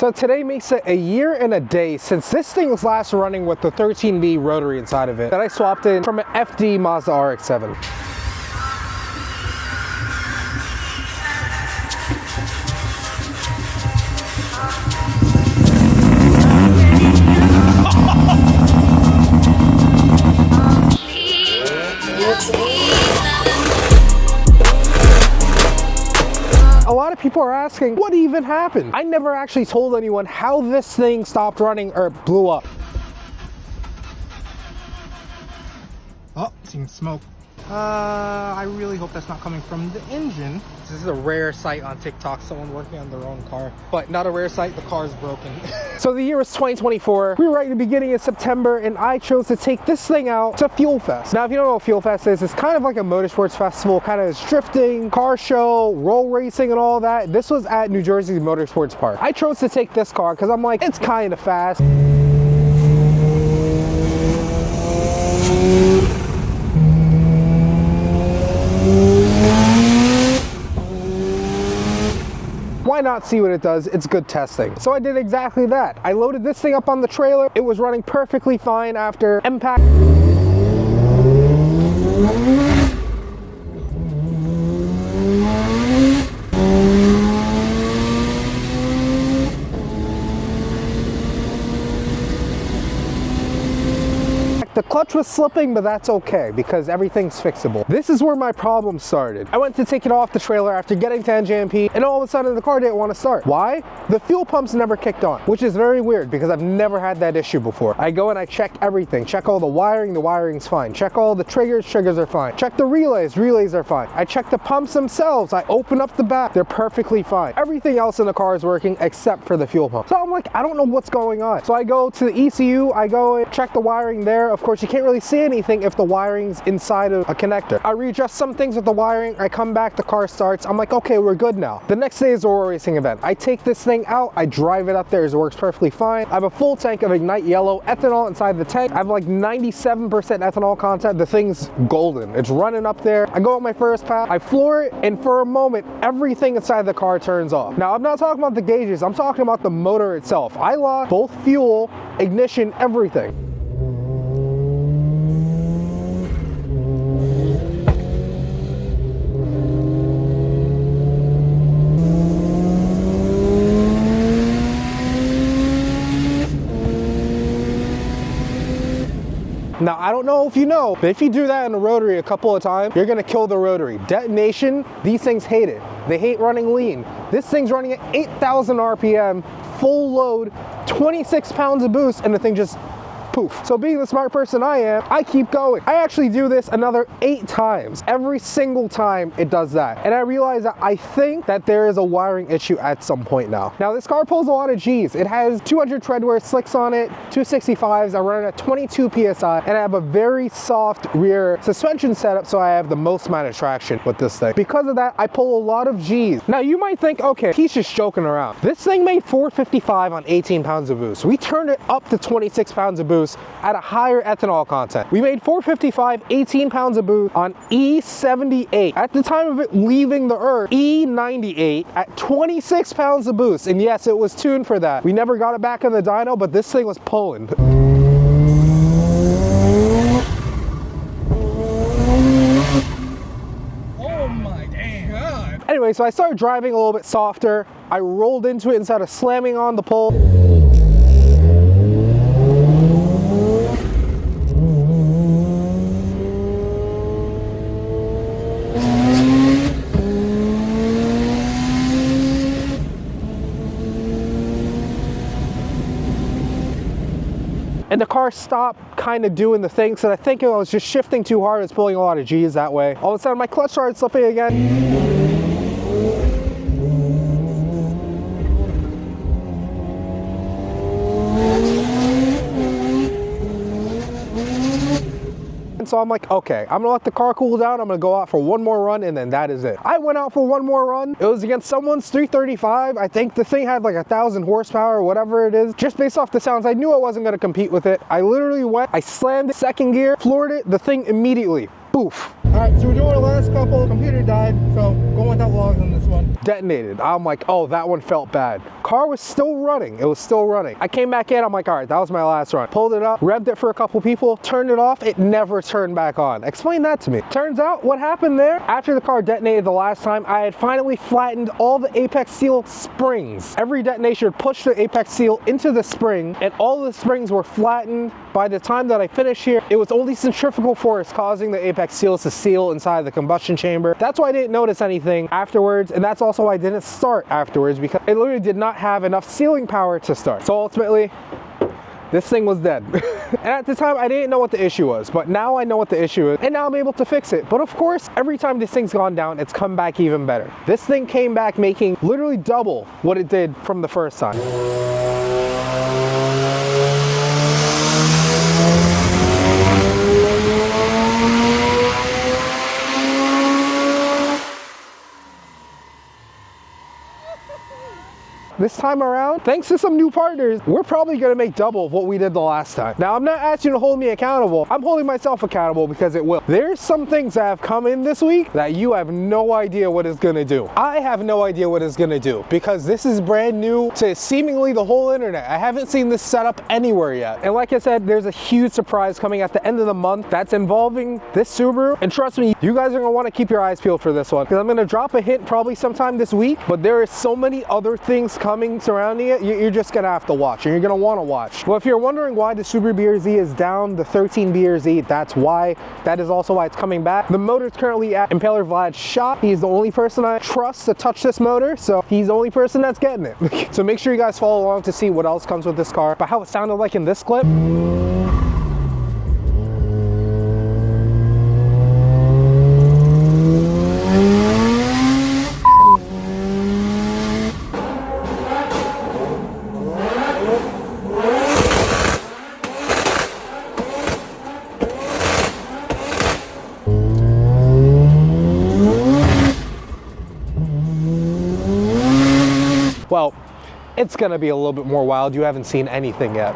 So today makes it a year and a day since this thing was last running with the 13V rotary inside of it that I swapped in from an FD Mazda RX-7. A lot of people are asking, what even happened? I never actually told anyone how this thing stopped running or blew up. Oh, seeing smoke. I really hope that's not coming from the engine. This is a rare sight on TikTok, someone working on their own car. But not a rare sight, the car is broken. So the year was 2024. We were right in the beginning of September, and I chose to take this thing out to Fuel Fest. Now, if you don't know what Fuel Fest is, it's kind of like a motorsports festival, kind of drifting, car show, roll racing, and all that. This was at New Jersey Motorsports Park. I chose to take this car because I'm like, it's kind of fast. Why not see what it does? It's good testing. So I did exactly that. I loaded this thing up on the trailer. It was running perfectly fine after impact. The clutch was slipping, but that's okay because everything's fixable. This is where my problem started. I went to take it off the trailer after getting to NJMP, and all of a sudden the car didn't want to start. Why? The fuel pumps never kicked on, which is very weird because I've never had that issue before. I go and I check everything. Check all the wiring's fine. Check all the triggers are fine. Check the relays are fine. I check the pumps themselves. I open up the back, they're perfectly fine. Everything else in the car is working except for the fuel pump. So I'm like, I don't know what's going on. So I go to the ECU, I go and check the wiring there. Of course, you can't really see anything if the wiring's inside of a connector. I readjust some things with the wiring, I come back, the car starts. I'm like, okay, we're good now. The next day is a roll racing event. I take this thing out, I drive it up there, it works perfectly fine. I have a full tank of Ignite Yellow ethanol inside the tank. I have like 97% ethanol content. The thing's golden. It's running up there. I go up my first pass, I floor it, and for a moment, everything inside the car turns off. Now, I'm not talking about the gauges, I'm talking about the motor itself. I lost both fuel, ignition, everything. Now, I don't know if you know, but if you do that in a rotary a couple of times, you're gonna kill the rotary. Detonation, these things hate it. They hate running lean. This thing's running at 8,000 RPM, full load, 26 pounds of boost, and the thing just poof. So being the smart person I am, I keep going. I actually do this another 8 times. Every single time it does that. And I realize that I think that there is a wiring issue at some point now. Now, this car pulls a lot of G's. It has 200 treadwear slicks on it, 265s. I run it at 22 PSI, and I have a very soft rear suspension setup, so I have the most amount of traction with this thing. Because of that, I pull a lot of G's. Now, you might think, okay, he's just joking around. This thing made 455 on 18 pounds of boost. We turned it up to 26 pounds of boost at a higher ethanol content. We made 455, 18 pounds of boost on E78. At the time of it leaving the earth, E98 at 26 pounds of boost. And yes, it was tuned for that. We never got it back in the dyno, but this thing was pulling. Oh my damn God. Anyway, so I started driving a little bit softer. I rolled into it instead of slamming on the pole. And the car stopped kind of doing the thing, so I think I was just shifting too hard. It's pulling a lot of G's that way. All of a sudden, my clutch started slipping again. So I'm like, okay, I'm gonna let the car cool down. I'm gonna go out for one more run, and then that is it. I went out for one more run. It was against someone's 335. I think the thing had like 1,000 horsepower or whatever it is. Just based off the sounds, I knew I wasn't gonna compete with it. I literally went, I slammed it, second gear, floored it, the thing immediately, poof. Alright, so we're doing the last couple. Computer died, so going without logs on this one. Detonated. I'm like, oh, that one felt bad. Car was still running. It was still running. I came back in. I'm like, all right, that was my last run. Pulled it up, revved it for a couple people, turned it off. It never turned back on. Explain that to me. Turns out what happened there, after the car detonated the last time, I had finally flattened all the apex seal springs. Every detonation would push the apex seal into the spring, and all the springs were flattened. By the time that I finished here, it was only centrifugal force causing the apex seals to seal inside the combustion chamber. That's why I didn't notice anything afterwards, and that's also why I didn't start afterwards, because it literally did not have enough sealing power to start. So ultimately, this thing was dead. And at the time, I didn't know what the issue was, but now I know what the issue is, and now I'm able to fix it. But of course, every time this thing's gone down, it's come back even better. This thing came back making literally double what it did from the first time. This time around, thanks to some new partners, we're probably gonna make double of what we did the last time. Now, I'm not asking you to hold me accountable. I'm holding myself accountable because it will. There's some things that have come in this week that you have no idea what it's gonna do. I have no idea what it's gonna do because this is brand new to seemingly the whole internet. I haven't seen this setup anywhere yet. And like I said, there's a huge surprise coming at the end of the month that's involving this Subaru. And trust me, you guys are gonna wanna keep your eyes peeled for this one because I'm gonna drop a hint probably sometime this week, but there is so many other things coming surrounding it, you're just gonna have to watch, and you're gonna want to watch. Well, if you're wondering why the Subaru BRZ is down, the 13 BRZ, that's why. That is also why it's coming back. The motor's currently at Impaler Vlad's shop. He's the only person I trust to touch this motor, so he's the only person that's getting it. So make sure you guys follow along to see what else comes with this car, but how it sounded like in this clip. Well, it's gonna be a little bit more wild. You haven't seen anything yet.